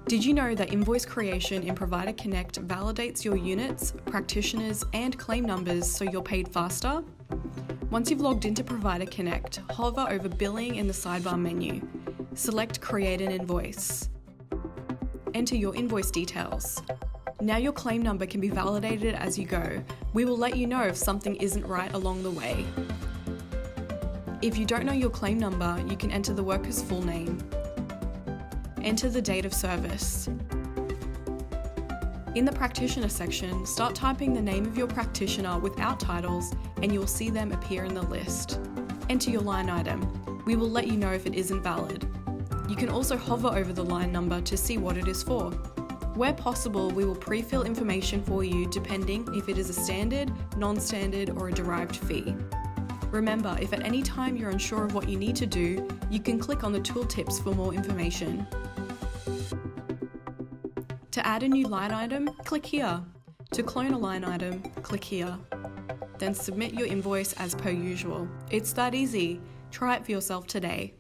Did you know that invoice creation in Provider Connect validates your units, practitioners, and claim numbers so you're paid faster? Once you've logged into Provider Connect, hover over Billing in the sidebar menu. Select Create an Invoice. Enter your invoice details. Now your claim number can be validated as you go. We will let you know if something isn't right along the way. If you don't know your claim number, you can enter the worker's full name. Enter the date of service. In the practitioner section, start typing the name of your practitioner without titles and you will see them appear in the list. Enter your line item. We will let you know if it isn't valid. You can also hover over the line number to see what it is for. Where possible, we will pre-fill information for you depending if it is a standard, non-standard, or a derived fee. Remember, if at any time you're unsure of what you need to do, you can click on the tooltips for more information. To add a new line item, click here. To clone a line item, click here. Then submit your invoice as per usual. It's that easy. Try it for yourself today.